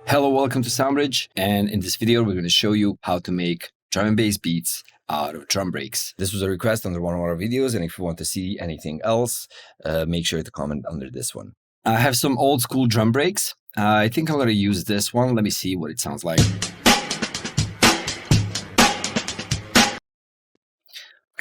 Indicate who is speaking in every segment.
Speaker 1: Hello, welcome to Soundbridge, and in this video we're going to show you how to make drum and bass beats out of drum breaks. This was a request under one of our videos, and if you want to see anything else, make sure to comment under this one. I have some old school drum breaks. I think I'm going to use this one. Let me see what it sounds like.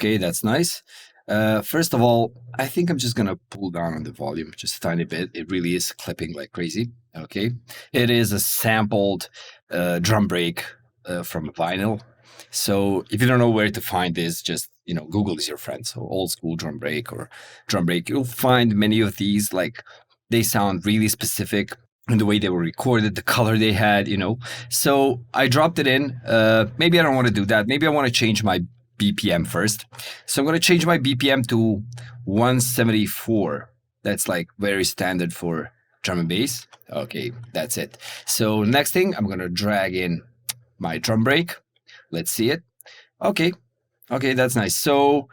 Speaker 1: Okay, that's nice. First of all, I think I'm just gonna pull down on the volume just a tiny bit. It really is clipping like crazy. Okay, it is a sampled drum break from vinyl. So if you don't know where to find this, just Google is your friend. So old school drum break or drum break, you'll find many of these. Like they sound really specific in the way they were recorded, the color they had. So I dropped it in. Maybe I don't want to do that. Maybe I want to change my BPM first. So I'm going to change my BPM to 174. That's like very standard for drum and bass. Okay, that's it. So next thing, I'm going to drag in my drum break. Let's see it. Okay, that's nice. So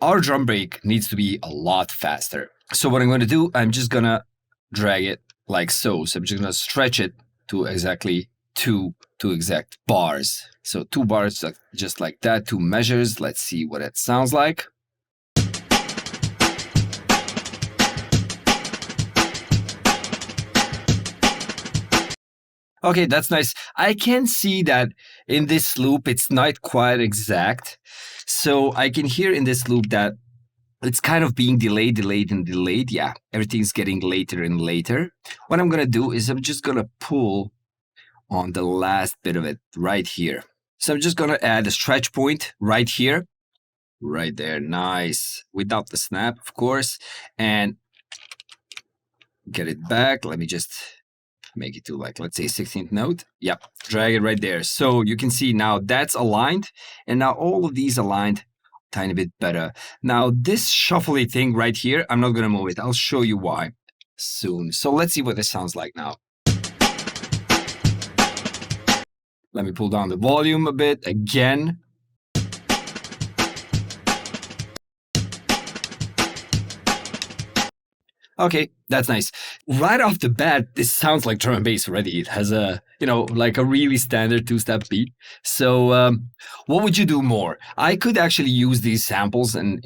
Speaker 1: our drum break needs to be a lot faster. So what I'm going to do, I'm just going to drag it like so. So I'm just going to stretch it to exactly two exact bars. So 2 bars, just like that, 2 measures. Let's see what it sounds like. Okay, that's nice. I can see that in this loop, it's not quite exact. So I can hear in this loop that it's kind of being delayed. Yeah, everything's getting later and later. What I'm going to do is I'm just going to pull on the last bit of it right here. So I'm just going to add a stretch point right here. Right there. Nice. Without the snap, of course. And get it back. Let me just make it to like, let's say 16th note. Yep. Drag it right there. So you can see now that's aligned. And now all of these aligned a tiny bit better. Now this shuffly thing right here, I'm not going to move it. I'll show you why soon. So let's see what this sounds like now. Let me pull down the volume a bit again. Okay, that's nice. Right off the bat, this sounds like drum and bass already. It has a, like a really standard 2-step beat. So what would you do more? I could actually use these samples and,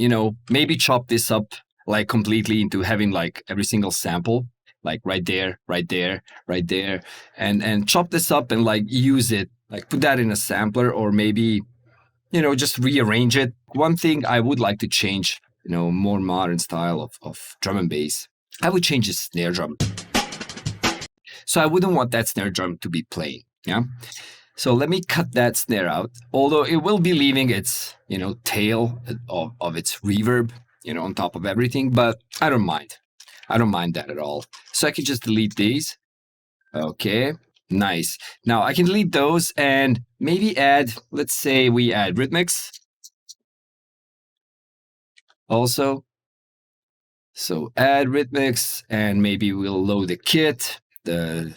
Speaker 1: maybe chop this up like completely into having like every single sample, like right there, and chop this up and like use it, like put that in a sampler or maybe, just rearrange it. One thing I would like to change, more modern style of drum and bass, I would change the snare drum. So I wouldn't want that snare drum to be playing, yeah? So let me cut that snare out, although it will be leaving its, tail of its reverb, on top of everything, but I don't mind. I don't mind that at all. So I can just delete these. Okay, nice. Now I can delete those and maybe add, let's say we add rhythmics also. So add rhythmics and maybe we'll load the kit, the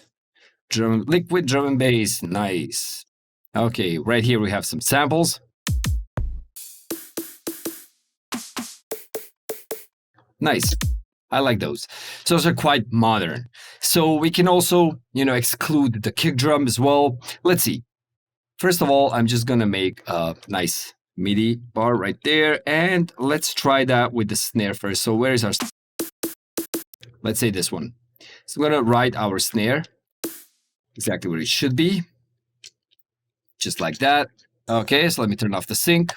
Speaker 1: liquid drum and bass. Nice. Okay, right here we have some samples. Nice. I like those. So those are quite modern. So we can also, exclude the kick drum as well. Let's see. First of all, I'm just going to make a nice MIDI bar right there. And let's try that with the snare first. So where is our... Let's say this one. So I'm going to write our snare exactly where it should be. Just like that. Okay, so let me turn off the sync.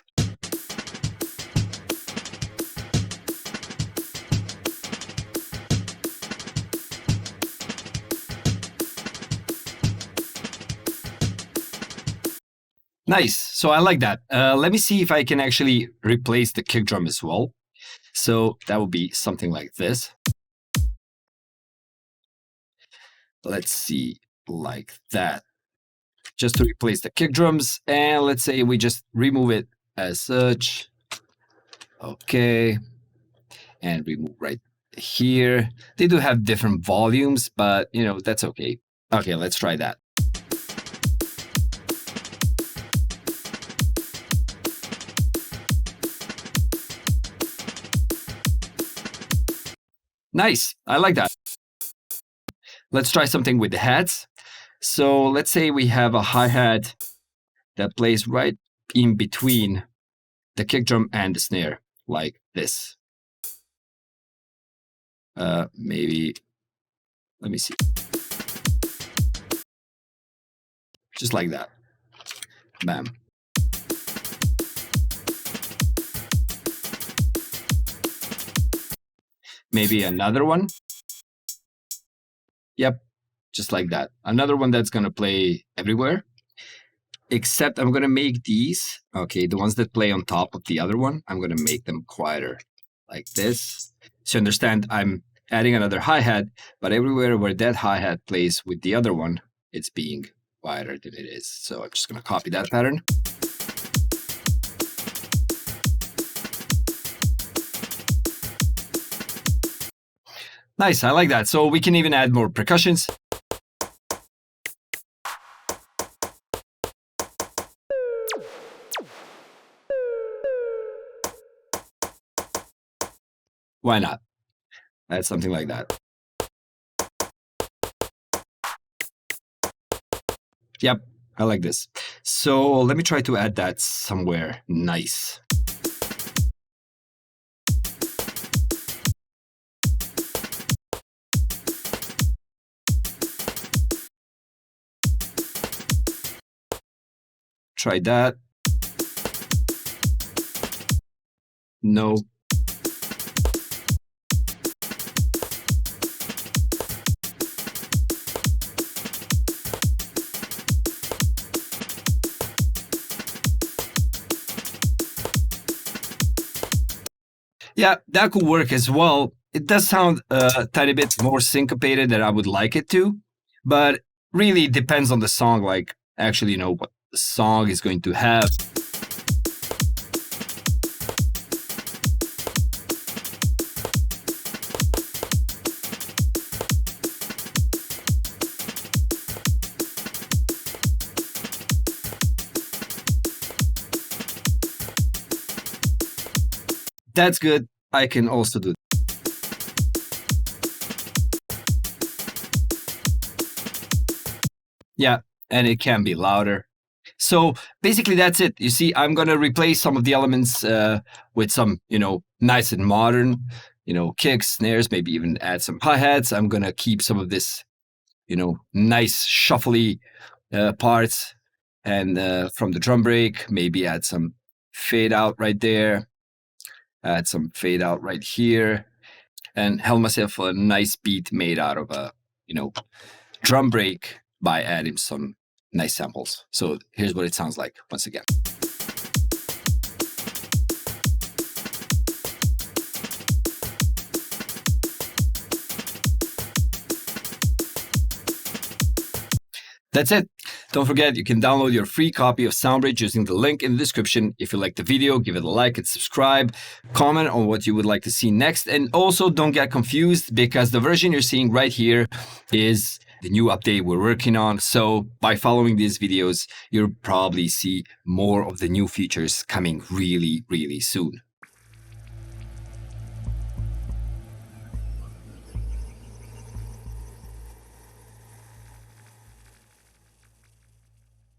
Speaker 1: Nice. So I like that. Let me see if I can actually replace the kick drum as well. So that would be something like this. Let's see, like that. Just to replace the kick drums. And let's say we just remove it as such. Okay. And remove right here. They do have different volumes, but that's okay. Okay, let's try that. Nice. I like that. Let's try something with the hats. So let's say we have a hi-hat that plays right in between the kick drum and the snare, like this. Maybe, let me see. Just like that. Bam. Maybe another one. Yep, just like that. Another one that's gonna play everywhere. Except I'm gonna make these, okay, the ones that play on top of the other one, I'm gonna make them quieter, like this. So understand, I'm adding another hi-hat, but everywhere where that hi-hat plays with the other one, it's being quieter than it is. So I'm just gonna copy that pattern. Nice, I like that. So we can even add more percussions. Why not? Add something like that. Yep, I like this. So let me try to add that somewhere nice. Try that. No. Yeah, that could work as well. It does sound a tiny bit more syncopated than I would like it to, but really depends on the song, like actually, what the song is going to have. That's good. I can also do. Yeah, and it can be louder. So basically that's it. You see, I'm going to replace some of the elements with some, nice and modern, kicks, snares, maybe even add some hi-hats. I'm going to keep some of this, nice shuffly parts. And from the drum break, maybe add some fade out right there. Add some fade out right here. And have myself a nice beat made out of a, drum break by adding some nice samples. So here's what it sounds like once again. That's it. Don't forget, you can download your free copy of Soundbridge using the link in the description. If you like the video, give it a like and subscribe. Comment on what you would like to see next. And also don't get confused because the version you're seeing right here is the new update we're working on. So by following these videos, you'll probably see more of the new features coming really, really soon.